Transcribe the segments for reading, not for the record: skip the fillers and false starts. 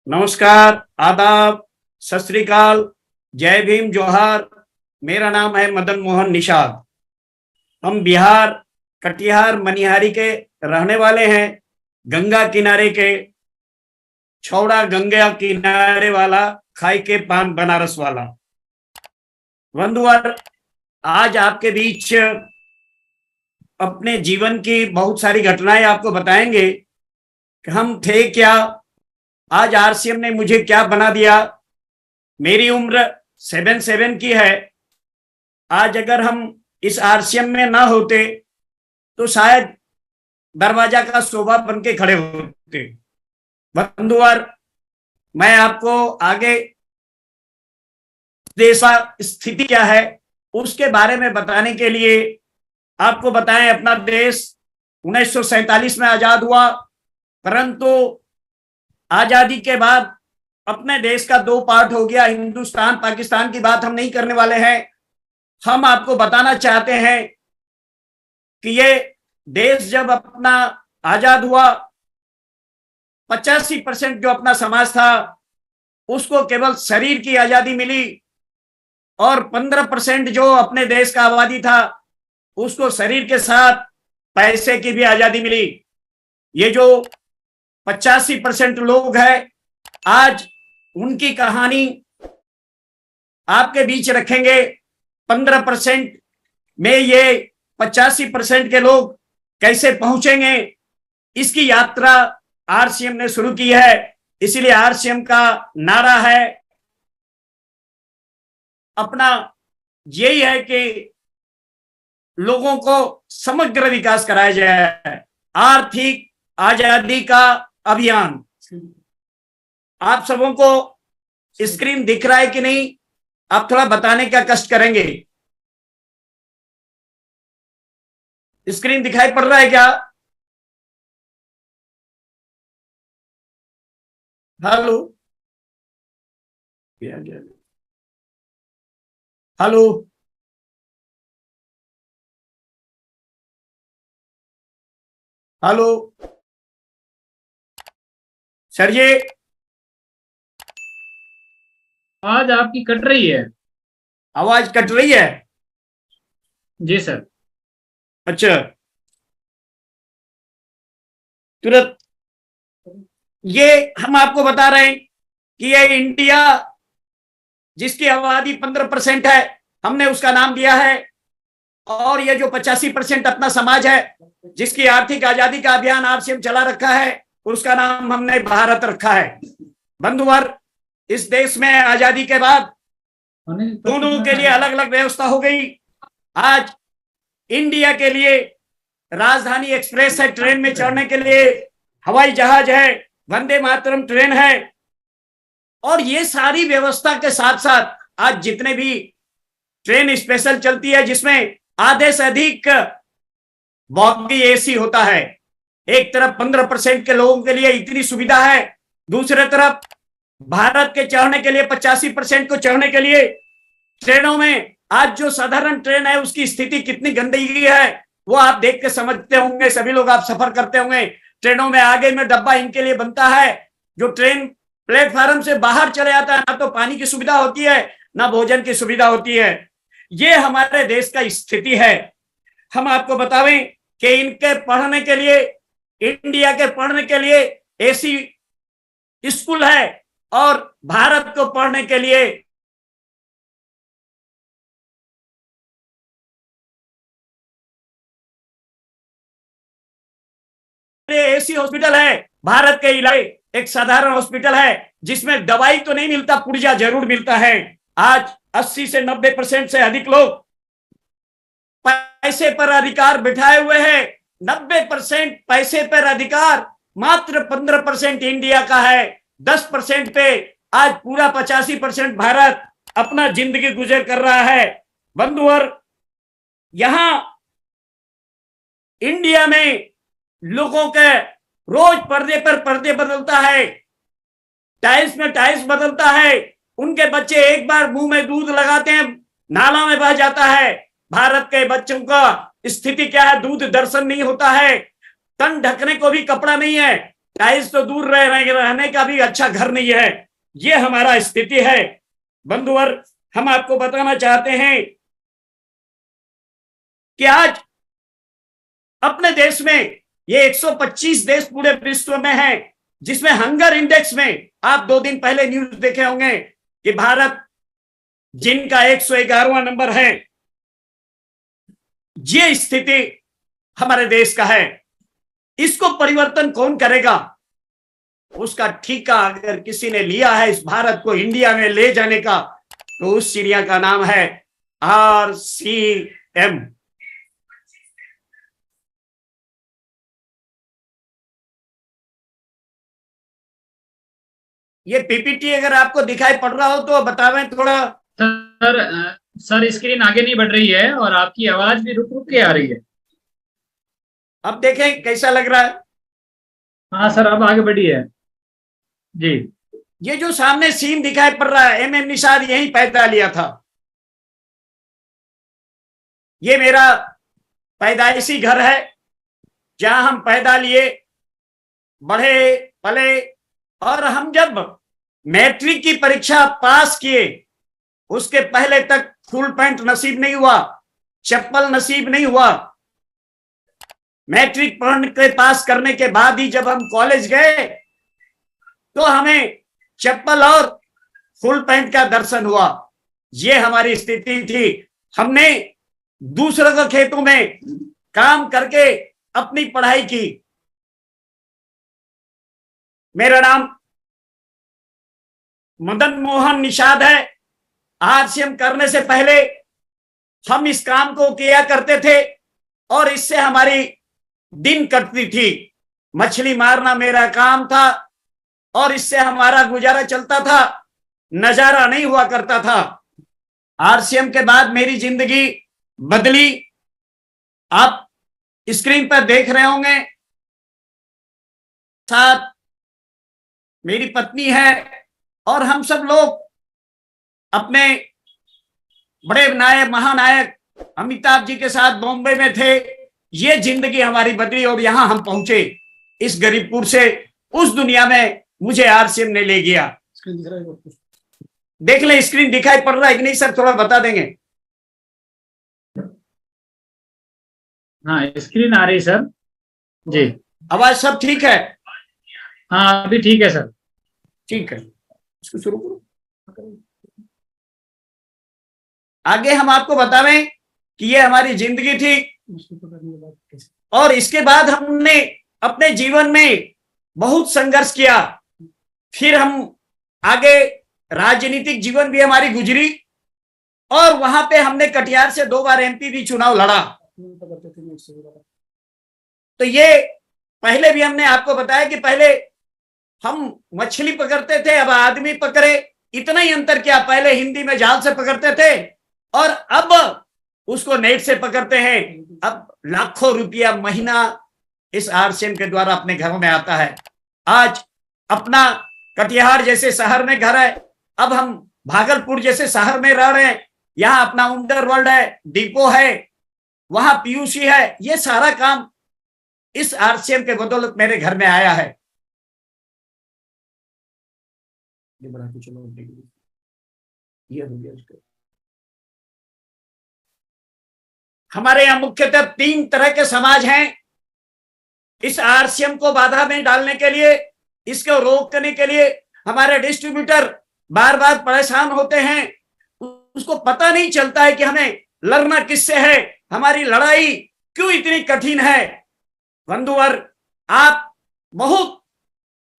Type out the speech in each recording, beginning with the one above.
नमस्कार, आदाब, सत श्री अकाल, जय भीम, जोहार। मेरा नाम है मदन मोहन निषाद। हम बिहार कटिहार मनिहारी के रहने वाले हैं। गंगा किनारे के, छौड़ा गंगा किनारे वाला, खाई के पान बनारस वाला। बंधुवर, आज आपके बीच अपने जीवन की बहुत सारी घटनाएं आपको बताएंगे कि हम थे क्या, आज आरसीएम ने मुझे क्या बना दिया। मेरी उम्र 77 की है। आज अगर हम इस आरसीएम में ना होते तो शायद दरवाजा का शोभा बन के खड़े होते। बंधुवर, मैं आपको आगे देश की स्थिति क्या है उसके बारे में बताने के लिए आपको बताएं। अपना देश 1947 में आजाद हुआ, परंतु आजादी के बाद अपने देश का दो पार्ट हो गया, हिंदुस्तान पाकिस्तान की बात हम नहीं करने वाले हैं। हम आपको बताना चाहते हैं कि ये देश जब अपना आजाद हुआ, 85% जो अपना समाज था उसको केवल शरीर की आजादी मिली और 15% जो अपने देश का आबादी था उसको शरीर के साथ पैसे की भी आजादी मिली। ये जो 85% लोग हैं, आज उनकी कहानी आपके बीच रखेंगे। 15% में ये 85% के लोग कैसे पहुंचेंगे, इसकी यात्रा आरसीएम ने शुरू की है। इसीलिए आरसीएम का नारा है अपना यही है कि लोगों को समग्र विकास कराया जाए, आर्थिक आजादी का अभियान। आप सबों को स्क्रीन दिख रहा है कि नहीं? आप थोड़ा बताने का कष्ट करेंगे। स्क्रीन दिखाई पड़ रहा है क्या? हेलो हेलो हेलो सर जी, आवाज आपकी कट रही है। आवाज कट रही है? जी सर। अच्छा, तुरंत ये हम आपको बता रहे हैं कि ये इंडिया जिसकी आबादी 15% है, हमने उसका नाम दिया है। और ये जो 85% अपना समाज है जिसकी आर्थिक आजादी का अभियान आरसीएम चला रखा है, उसका नाम हमने भारत रखा है। बंधुवर, इस देश में आजादी के बाद दोनों के लिए अलग अलग व्यवस्था हो गई। आज इंडिया के लिए राजधानी एक्सप्रेस है, ट्रेन में चढ़ने के लिए हवाई जहाज है, वंदे मातरम ट्रेन है। और ये सारी व्यवस्था के साथ साथ आज जितने भी ट्रेन स्पेशल चलती है जिसमें आधे से अधिक बॉगी एसी होता है। एक तरफ 15% के लोगों के लिए इतनी सुविधा है, दूसरे तरफ भारत के चढ़ने के लिए 85% को चढ़ने के लिए ट्रेनों में आज जो साधारण ट्रेन है उसकी स्थिति कितनी गंदगी है वो आप देख के समझते होंगे। सभी लोग आप सफर करते होंगे, ट्रेनों में आगे में डब्बा इनके लिए बनता है। जो ट्रेन प्लेटफार्म से बाहर चले जाता है, ना तो पानी की सुविधा होती है ना भोजन की सुविधा होती है। ये हमारे देश का स्थिति है। हम आपको बतावें कि इनके पढ़ने के लिए, इंडिया के पढ़ने के लिए एसी स्कूल है और भारत को पढ़ने के लिए एसी हॉस्पिटल है। भारत के इलाके एक साधारण हॉस्पिटल है जिसमें दवाई तो नहीं मिलता, पुर्जा जरूर मिलता है। आज 80 से 90% से अधिक लोग पैसे पर अधिकार बिठाए हुए हैं। 90% पैसे पर अधिकार, मात्र 15% इंडिया का है। 10% पे आज पूरा 85% भारत अपना जिंदगी गुजर कर रहा है। बंधुवर, यहां इंडिया में लोगों के रोज पर्दे पर पर्दे बदलता है, टाइल्स में टाइल्स बदलता है। उनके बच्चे एक बार मुंह में दूध लगाते हैं, नाला में बह जाता है। भारत के बच्चों का स्थिति क्या है? दूध दर्शन नहीं होता है, तन ढकने को भी कपड़ा नहीं है, टाइल्स तो दूर रहने का भी अच्छा घर नहीं है। ये हमारा स्थिति है। बंधुवर, हम आपको बताना चाहते हैं कि आज अपने देश में ये 125 देश पूरे विश्व में हैं, जिसमें हंगर इंडेक्स में आप 2 दिन पहले न्यूज देखे होंगे कि भारत जिनका 111वां नंबर है। ये स्थिति हमारे देश का है। इसको परिवर्तन कौन करेगा? उसका ठेका अगर किसी ने लिया है इस भारत को इंडिया में ले जाने का, तो उस चिड़िया का नाम है RCM। ये पीपीटी अगर आपको दिखाई पड़ रहा हो तो बतावें थोड़ा। सर स्क्रीन आगे नहीं बढ़ रही है और आपकी आवाज भी रुक रुक के आ रही है। अब देखें कैसा लग रहा है। हाँ सर, अब आगे बढ़ी है जी। ये जो सामने सीन दिखाई पड़ रहा है, MM निषाद यहीं पैदा लिया था। ये मेरा पैदाइशी घर है, जहां हम पैदा लिए, बढ़े, पले, और हम जब मैट्रिक की परीक्षा पास किए उसके पहले तक फुल पैंट नसीब नहीं हुआ, चप्पल नसीब नहीं हुआ। मैट्रिक पढ़ के पास करने के बाद ही जब हम कॉलेज गए तो हमें चप्पल और फुल पैंट का दर्शन हुआ। ये हमारी स्थिति थी। हमने दूसरों के खेतों में काम करके अपनी पढ़ाई की। मेरा नाम मदन मोहन निषाद है। RCM करने से पहले हम इस काम को किया करते थे और इससे हमारी दिन कटती थी। मछली मारना मेरा काम था और इससे हमारा गुजारा चलता था, नजारा नहीं हुआ करता था। RCM के बाद मेरी जिंदगी बदली। आप स्क्रीन पर देख रहे होंगे, साथ मेरी पत्नी है और हम सब लोग अपने बड़े महानायक अमिताभ जी के साथ बॉम्बे में थे। ये जिंदगी हमारी बदली और यहां हम पहुंचे इस गरीबपुर से। उस दुनिया में मुझे RCM ने ले गया। देख ले, स्क्रीन दिखाई पड़ रहा है कि नहीं सर? थोड़ा बता देंगे। हाँ, स्क्रीन आ रही सर जी। आवाज सब ठीक है? हाँ अभी ठीक है सर। ठीक है, इसको शुरू करो। आगे हम आपको बतावें कि ये हमारी जिंदगी थी और इसके बाद हमने अपने जीवन में बहुत संघर्ष किया। फिर हम आगे राजनीतिक जीवन भी हमारी गुजरी और वहां पे हमने कटिहार से 2 बार MP भी चुनाव लड़ा। तो ये पहले भी हमने आपको बताया कि पहले हम मछली पकड़ते थे, अब आदमी पकड़े। इतना ही अंतर क्या, पहले हिंदी में जाल से पकड़ते थे और अब उसको नेट से पकड़ते हैं। अब लाखों रुपया महीना इस RCM के द्वारा अपने घरों में आता है। आज अपना कटिहार जैसे शहर में घर है, अब हम भागलपुर जैसे शहर में रह रहे हैं। यहाँ अपना अंडरवर्ल्ड है, डिपो है, वहां PUC है। ये सारा काम इस RCM के बदौलत मेरे घर में आया है। ये बड़ा कुछ ये हो गया। हमारे यहाँ मुख्यतः 3 तरह के समाज हैं। इस RCM को बाधा में डालने के लिए, इसको रोकने के लिए हमारे डिस्ट्रीब्यूटर बार बार परेशान होते हैं। उसको पता नहीं चलता है कि हमें लड़ना किससे है, हमारी लड़ाई क्यों इतनी कठिन है। बंधुवर, आप बहुत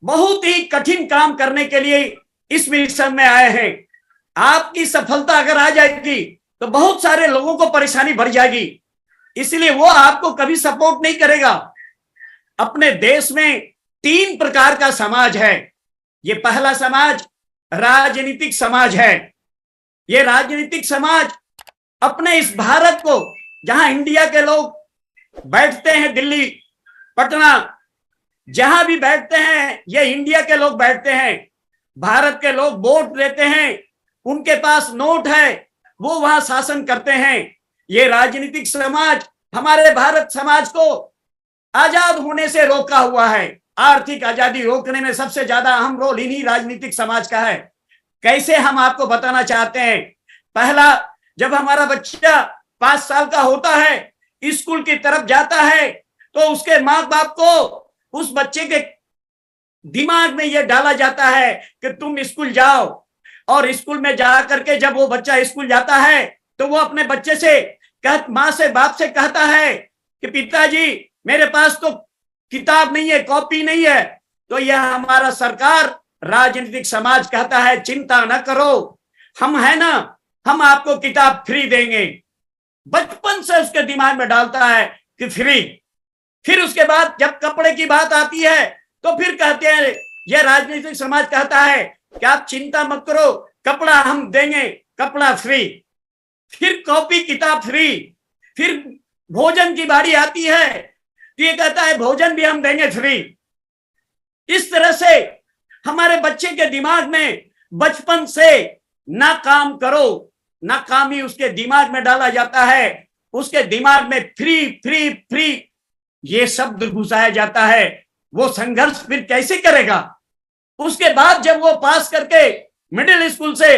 बहुत ही कठिन काम करने के लिए इस मिशन में आए हैं। आपकी सफलता अगर आ जाएगी तो बहुत सारे लोगों को परेशानी बढ़ जाएगी, इसलिए वो आपको कभी सपोर्ट नहीं करेगा। अपने देश में 3 प्रकार का समाज है। ये पहला समाज राजनीतिक समाज है। ये राजनीतिक समाज अपने इस भारत को, जहां इंडिया के लोग बैठते हैं, दिल्ली, पटना, जहां भी बैठते हैं ये इंडिया के लोग बैठते हैं। भारत के लोग वोट देते हैं, उनके पास नोट है, वो वहां शासन करते हैं। ये राजनीतिक समाज हमारे भारत समाज को आजाद होने से रोका हुआ है। आर्थिक आजादी रोकने में सबसे ज्यादा अहम रोल इन्हीं राजनीतिक समाज का है। कैसे हम आपको बताना चाहते हैं। पहला, जब हमारा बच्चा 5 साल का होता है, स्कूल की तरफ जाता है, तो उसके माँ बाप को उस बच्चे के दिमाग में यह डाला जाता है कि तुम स्कूल जाओ, और स्कूल में जा करके जब वो बच्चा स्कूल जाता है तो वो अपने बच्चे से माँ से बाप से कहता है कि पिताजी मेरे पास तो किताब नहीं है, कॉपी नहीं है। तो यह हमारा सरकार राजनीतिक समाज कहता है चिंता न करो, हम है ना, हम आपको किताब फ्री देंगे। बचपन से उसके दिमाग में डालता है कि फ्री। फिर उसके बाद जब कपड़े की बात आती है तो फिर कहते हैं, यह राजनीतिक समाज कहता है कि आप चिंता मत करो, कपड़ा हम देंगे, कपड़ा फ्री। फिर कॉपी किताब फ्री। फिर भोजन की बारी आती है तो ये कहता है भोजन भी हम देंगे फ्री। इस तरह से हमारे बच्चे के दिमाग में बचपन से ना काम करो, नाकामी उसके दिमाग में डाला जाता है। उसके दिमाग में फ्री फ्री फ्री ये शब्द घुसाया जाता है। वो संघर्ष फिर कैसे करेगा। उसके बाद जब वो पास करके मिडिल स्कूल से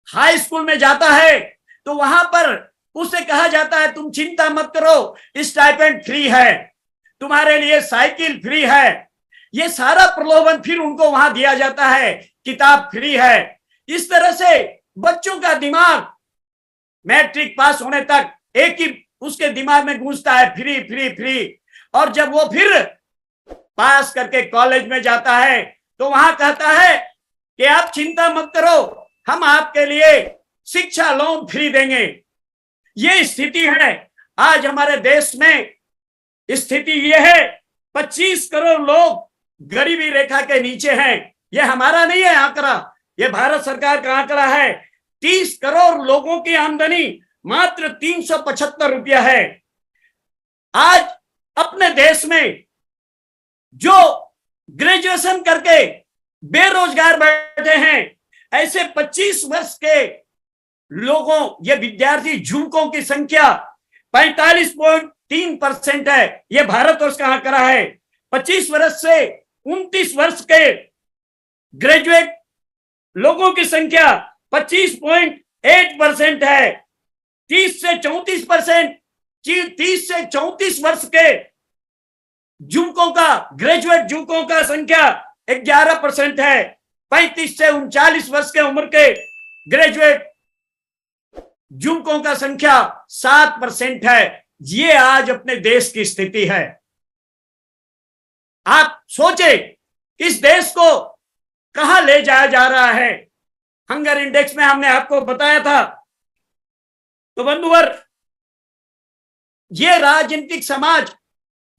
हाई स्कूल में जाता है तो वहां पर उसे कहा जाता है तुम चिंता मत करो, स्टाइपेंड फ्री है, तुम्हारे लिए साइकिल फ्री है। ये सारा प्रलोभन फिर उनको वहां दिया जाता है, किताब फ्री है। इस तरह से बच्चों का दिमाग मैट्रिक पास होने तक एक ही उसके दिमाग में गूंजता है, फ्री फ्री फ्री। और जब वो फिर पास करके कॉलेज में जाता है तो वहां कहता है कि आप चिंता मत करो, हम आपके लिए शिक्षा लोन फ्री देंगे। ये स्थिति है आज हमारे देश में। स्थिति ये है 25 करोड़ लोग गरीबी रेखा के नीचे हैं। ये हमारा नहीं है आंकड़ा, ये भारत सरकार का आंकड़ा है। 30 करोड़ लोगों की आमदनी मात्र 375 रुपया है। आज अपने देश में जो ग्रेजुएशन करके बेरोजगार बैठे हैं, ऐसे 25 वर्ष के लोगों, ये विद्यार्थी युवकों की संख्या 45.3% है। ये भारतवर्ष का आंकड़ा है। 25 वर्ष से 29 वर्ष के ग्रेजुएट लोगों की संख्या 25.8% है। 30 से 34 वर्ष के युवकों का, ग्रेजुएट युवकों का संख्या 11% है। 35 से 39 वर्ष के उम्र के ग्रेजुएट युवकों का संख्या 7% है। ये आज अपने देश की स्थिति है। आप सोचे इस देश को कहां ले जाया जा रहा है। हंगर इंडेक्स में हमने आपको बताया था। तो बंधुवर, ये राजनीतिक समाज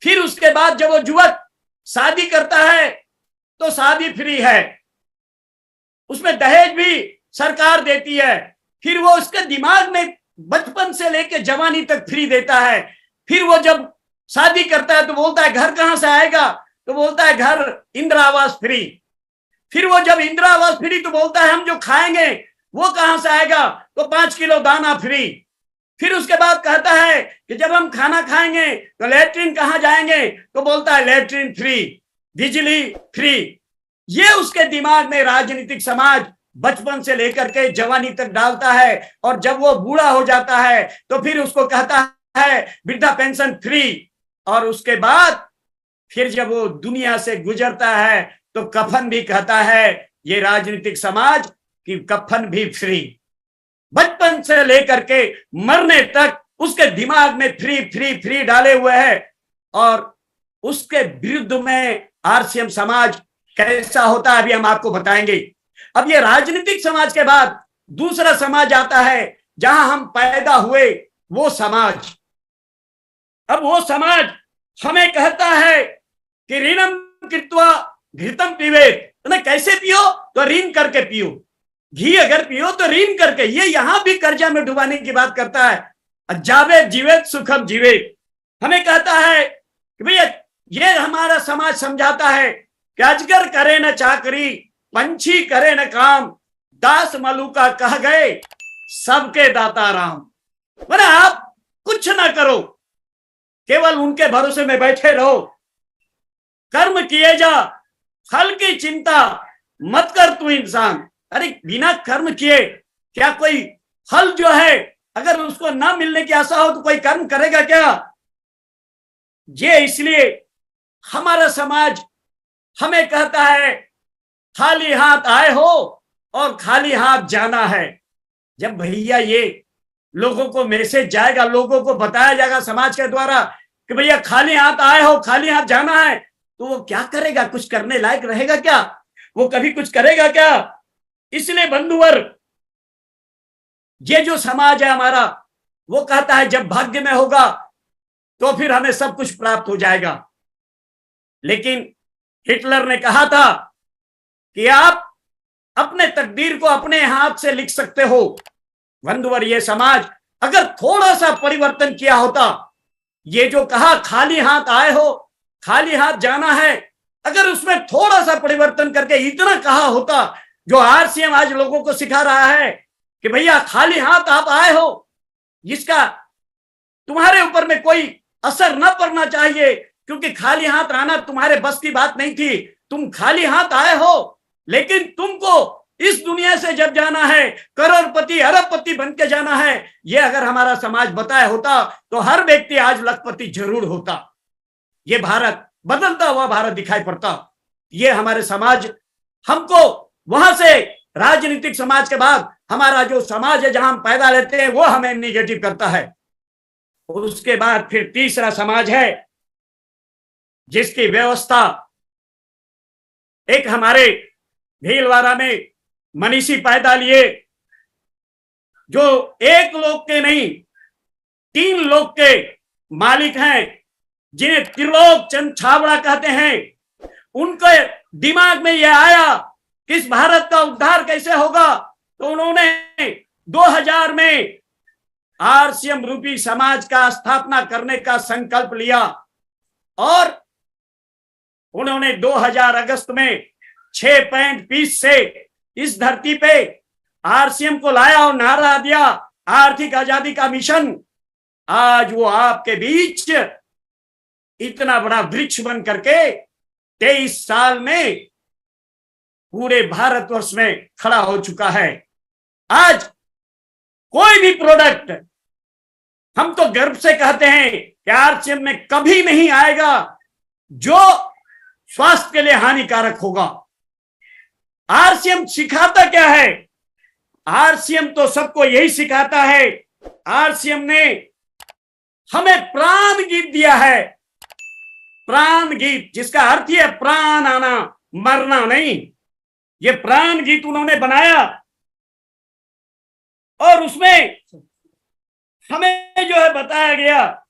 फिर उसके बाद जब वो युवक शादी करता है तो शादी फ्री है, उसमें दहेज भी सरकार देती है। फिर वो उसके दिमाग में बचपन से लेकर जवानी तक फ्री देता है। फिर वो जब शादी करता है तो बोलता है घर कहां से आएगा, तो बोलता है घर इंदिरा आवास फ्री। फिर वो जब इंदिरा आवास फ्री तो बोलता है हम जो खाएंगे वो कहां से आएगा, तो 5 किलो दाना फ्री। फिर उसके बाद कहता है कि जब हम खाना खाएंगे तो लैट्रिन कहां जाएंगे, तो बोलता है लैट्रिन फ्री, बिजली फ्री। ये उसके दिमाग में राजनीतिक समाज बचपन से लेकर के जवानी तक डालता है। और जब वो बूढ़ा हो जाता है तो फिर उसको कहता है वृद्धा पेंशन फ्री। और उसके बाद फिर जब वो दुनिया से गुजरता है तो कफन भी कहता है ये राजनीतिक समाज कि कफन भी फ्री। बचपन से लेकर के मरने तक उसके दिमाग में फ्री फ्री फ्री डाले हुए है। और उसके विरुद्ध में आरसीएम समाज कैसा होता है अभी हम आपको बताएंगे। अब ये राजनीतिक समाज के बाद दूसरा समाज आता है जहां हम पैदा हुए, वो समाज। अब वो समाज हमें कहता है कि ऋणम कृत्वा घृतम पिबेत, तो कैसे पियो, तो ऋण करके पियो। घी अगर पियो तो ऋण करके। ये यहां भी कर्जा में डुबाने की बात करता है। जावे जीवेत सुखम जीवे। हमें कहता है कि भैया ये हमारा समाज समझाता है कि अजगर करे न चाकरी, पंछी करे न काम, दास मलुका कह गए सबके दाता राम। मतलब आप कुछ ना करो, केवल उनके भरोसे में बैठे रहो। कर्म किए जा, फल की चिंता मत कर तू इंसान। अरे बिना कर्म किए क्या कोई फल जो है अगर उसको ना मिलने की आशा हो तो कोई कर्म करेगा क्या? ये इसलिए हमारा समाज हमें कहता है खाली हाथ आए हो और खाली हाथ जाना है। जब भैया ये लोगों को मैसेज जाएगा, लोगों को बताया जाएगा समाज के द्वारा कि भैया खाली हाथ आए हो, खाली हाथ जाना है, तो वो क्या करेगा? कुछ करने लायक रहेगा क्या? वो कभी कुछ करेगा क्या? इसलिए बंधुवर, ये जो समाज है हमारा, वो कहता है जब भाग्य में होगा तो फिर हमें सब कुछ प्राप्त हो जाएगा। लेकिन हिटलर ने कहा था कि आप अपने तकदीर को अपने हाथ से लिख सकते हो। बंधुवर, ये समाज अगर थोड़ा सा परिवर्तन किया होता, ये जो कहा खाली हाथ आए हो, खाली हाथ जाना है, अगर उसमें थोड़ा सा परिवर्तन करके इतना कहा होता जो आरसीएम आज लोगों को सिखा रहा है कि भैया खाली हाथ आप आए हो, जिसका तुम्हारे ऊपर में कोई असर न पड़ना चाहिए, क्योंकि खाली हाथ आना तुम्हारे बस की बात नहीं थी। तुम खाली हाथ आए हो, लेकिन तुमको इस दुनिया से जब जाना है करोड़पति अरबपति बन के जाना है। ये अगर हमारा समाज बताया होता तो हर व्यक्ति आज लखपति जरूर होता। ये भारत बदलता हुआ भारत दिखाई पड़ता। ये हमारे समाज हमको वहां से राजनीतिक समाज के बाद हमारा जो समाज है जहां हम पैदा लेते हैं वो हमें निगेटिव करता है। और उसके बाद फिर तीसरा समाज है जिसकी व्यवस्था एक हमारे भीलवाड़ा में मनीषी पैदा लिए, जो एक लोग के नहीं 3 लोग के मालिक हैं, जिन्हें त्रिलोक चंद छाबड़ा कहते हैं। उनके दिमाग में यह आया कि इस भारत का उद्धार कैसे होगा, तो उन्होंने 2000 में आरसीएम रूपी समाज का स्थापना करने का संकल्प लिया और उन्होंने 2000 अगस्त में 6 पैंट पीस से इस धरती पे आरसीएम को लाया और नारा दिया आर्थिक आजादी का मिशन। आज वो आपके बीच इतना बड़ा वृक्ष बन करके 23 साल में पूरे भारतवर्ष में खड़ा हो चुका है। आज कोई भी प्रोडक्ट हम तो गर्व से कहते हैं कि आरसीएम में कभी नहीं आएगा जो स्वास्थ्य के लिए हानिकारक होगा। आरसीएम सिखाता क्या है? आरसीएम तो सबको यही सिखाता है। आरसीएम ने हमें प्राण गीत दिया है। प्राण गीत जिसका अर्थ है प्राण आना, मरना नहीं। ये प्राण गीत उन्होंने बनाया और उसमें हमें जो है बताया गया,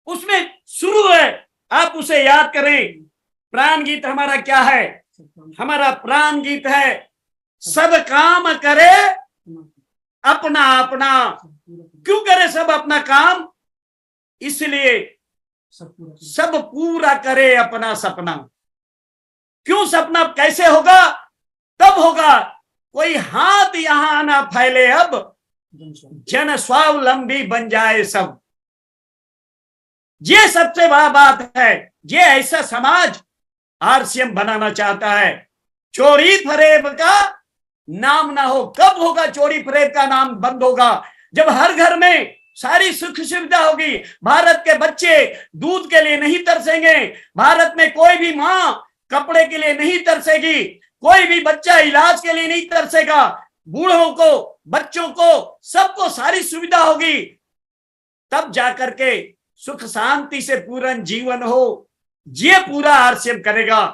उसमें शुरू है, आप उसे याद करें। प्राण गीत हमारा क्या है? हमारा प्राण गीत है सब काम करे अपना अपना। क्यों करे सब अपना काम? इसलिए सब पूरा करे अपना सपना। क्यों सपना कैसे होगा? तब होगा कोई हाथ यहां ना फैले, अब जन स्वावलंबी बन जाए सब। ये सबसे बड़ा बात है। ये ऐसा समाज आरसीएम बनाना चाहता है। चोरी फरेब का नाम ना हो। कब होगा चोरी फरेब का नाम बंद होगा? जब हर घर में सारी सुख सुविधा होगी। भारत के बच्चे दूध के लिए नहीं तरसेंगे। भारत में कोई भी मां कपड़े के लिए नहीं तरसेगी। कोई भी बच्चा इलाज के लिए नहीं तरसेगा। बूढ़ों को, बच्चों को, सबको सारी सुविधा होगी। तब जाकर के सुख शांति से पूर्ण जीवन हो। ये पूरा आरसीएम करेगा।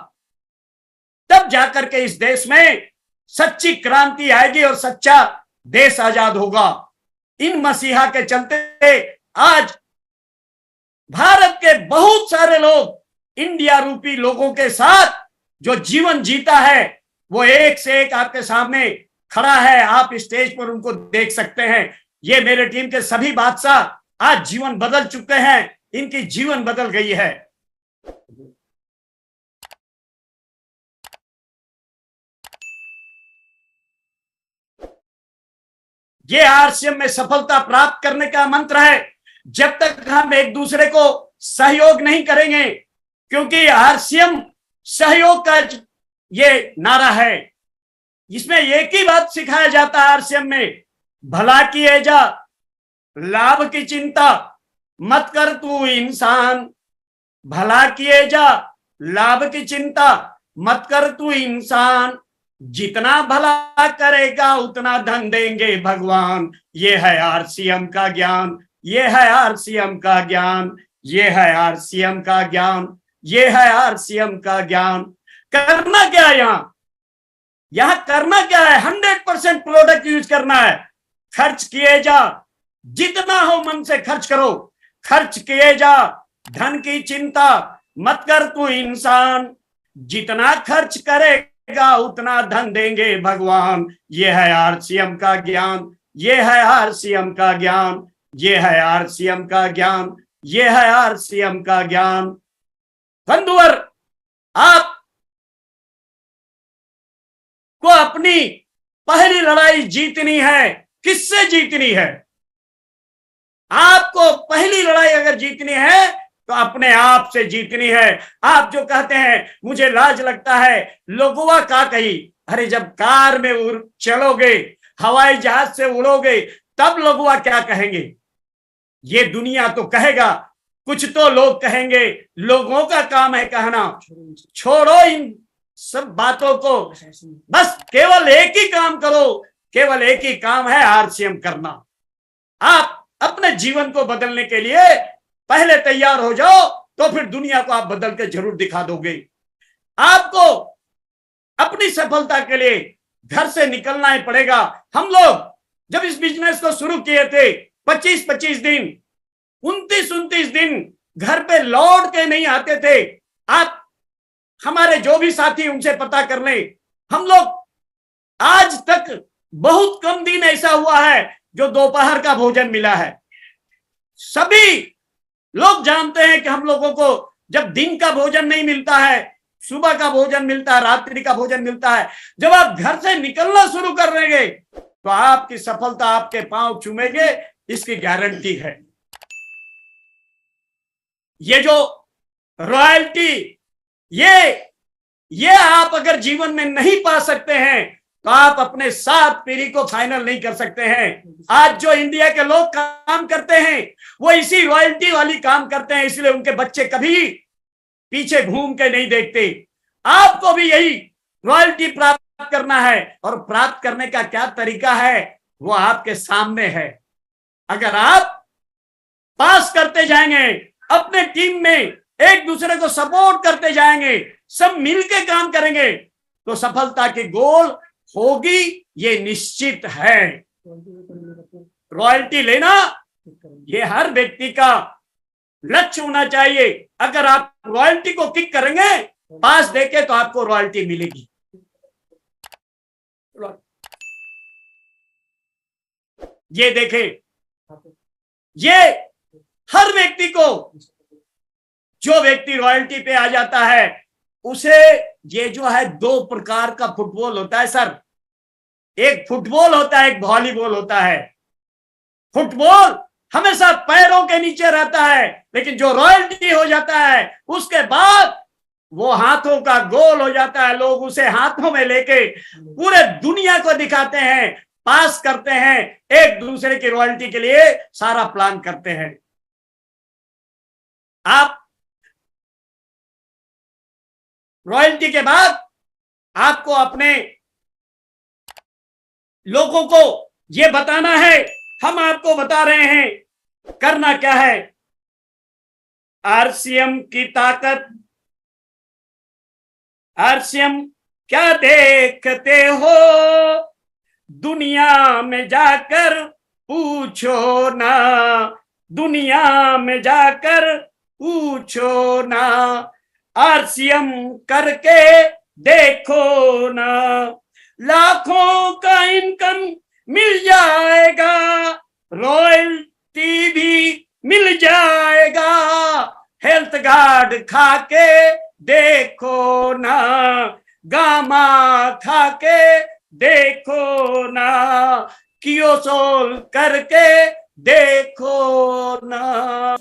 तब जाकर के इस देश में सच्ची क्रांति आएगी और सच्चा देश आजाद होगा। इन मसीहा के चलते आज भारत के बहुत सारे लोग इंडिया रूपी लोगों के साथ जो जीवन जीता है वो एक से एक आपके सामने खड़ा है। आप स्टेज पर उनको देख सकते हैं। ये मेरे टीम के सभी बादशाह आज जीवन बदल चुके हैं। इनकी जीवन बदल गई है। ये आरसीएम में सफलता प्राप्त करने का मंत्र है। जब तक हम एक दूसरे को सहयोग नहीं करेंगे, क्योंकि आरसीएम सहयोग का ये नारा है, इसमें एक ही बात सिखाया जाता है आरसीएम में, भला किए जा, लाभ की चिंता मत कर तू इंसान, भला किए जा, लाभ की चिंता मत कर तू इंसान, जितना भला करेगा उतना धन देंगे भगवान। ये है आरसीएम का ज्ञान, ये है आरसीएम का ज्ञान, ये है आरसीएम का ज्ञान, ये है आरसीएम का ज्ञान। करना क्या है यहां करना क्या है? 100% प्रोडक्ट यूज करना है। खर्च किए जा, जितना हो मन से खर्च करो, खर्च किए जा, धन की चिंता मत कर तू इंसान, जितना खर्च करेगा उतना धन देंगे भगवान। ये है आरसीएम का ज्ञान, ये है आरसीएम का ज्ञान, ये है आरसीएम का ज्ञान, ये है आरसीएम का ज्ञान। बंधुवर, आप को अपनी पहली लड़ाई जीतनी है। किससे जीतनी है? आपको पहली लड़ाई अगर जीतनी है तो अपने आप से जीतनी है। आप जो कहते हैं मुझे लाज लगता है, लोगों का कही, अरे जब कार में चलोगे, हवाई जहाज से उड़ोगे, तब लोगों क्या कहेंगे? ये दुनिया तो कहेगा, कुछ तो लोग कहेंगे, लोगों का काम है कहना। छोड़ो इन सब बातों को, बस केवल एक ही काम करो, केवल एक ही काम है आरसीएम करना। आप अपने जीवन को बदलने के लिए पहले तैयार हो जाओ, तो फिर दुनिया को आप बदल के जरूर दिखा दोगे। आपको अपनी सफलता के लिए घर से निकलना ही पड़ेगा। हम लोग जब इस बिजनेस को शुरू किए थे, 25-25 दिन, 29-29 दिन घर पे लौट के नहीं आते थे। आप हमारे जो भी साथी उनसे पता कर लें, हम लोग आज तक बहुत कम दिन ऐसा हुआ है जो दोपहर का भोजन मिला है। सभी लोग जानते हैं कि हम लोगों को जब दिन का भोजन नहीं मिलता है, सुबह का भोजन मिलता है, रात्रि का भोजन मिलता है। जब आप घर से निकलना शुरू कर देंगे तो आपकी सफलता आपके पांव चूमेगे, इसकी गारंटी है। ये जो रॉयल्टी, ये आप अगर जीवन में नहीं पा सकते हैं तो आप अपने 7 पीढ़ी को फाइनल नहीं कर सकते हैं। आज जो इंडिया के लोग काम करते हैं वो इसी रॉयल्टी वाली काम करते हैं, इसलिए उनके बच्चे कभी पीछे घूम के नहीं देखते। आपको भी यही रॉयल्टी प्राप्त करना है, और प्राप्त करने का क्या तरीका है वो आपके सामने है। अगर आप पास करते जाएंगे, अपने टीम में एक दूसरे को सपोर्ट करते जाएंगे, सब मिलके काम करेंगे, तो सफलता की गोल होगी, ये निश्चित है। रॉयल्टी लेना ये हर व्यक्ति का लक्ष्य होना चाहिए। अगर आप रॉयल्टी को किक करेंगे, पास देके, तो आपको रॉयल्टी मिलेगी। ये देखे, ये हर व्यक्ति को, जो व्यक्ति रॉयल्टी पे आ जाता है उसे, ये जो है 2 प्रकार का फुटबॉल होता है सर। एक फुटबॉल होता है, एक वॉलीबॉल होता है। फुटबॉल हमेशा पैरों के नीचे रहता है, लेकिन जो रॉयल्टी हो जाता है उसके बाद वो हाथों का गोल हो जाता है। लोग उसे हाथों में लेके पूरे दुनिया को दिखाते हैं, पास करते हैं, एक दूसरे की रॉयल्टी के लिए सारा प्लान करते हैं। आप रॉयल्टी के बाद आपको अपने लोगों को यह बताना है, हम आपको बता रहे हैं करना क्या है। आरसीएम की ताकत, आरसीएम क्या देखते हो, दुनिया में जाकर पूछो ना, दुनिया में जाकर पूछो ना, आरसीएम करके देखो ना, लाखों का इनकम मिल जाएगा, रॉयल्टी भी मिल जाएगा, हेल्थ कार्ड खा के देखो ना, गामा खा के देखो ना, कियोसोल करके देखो ना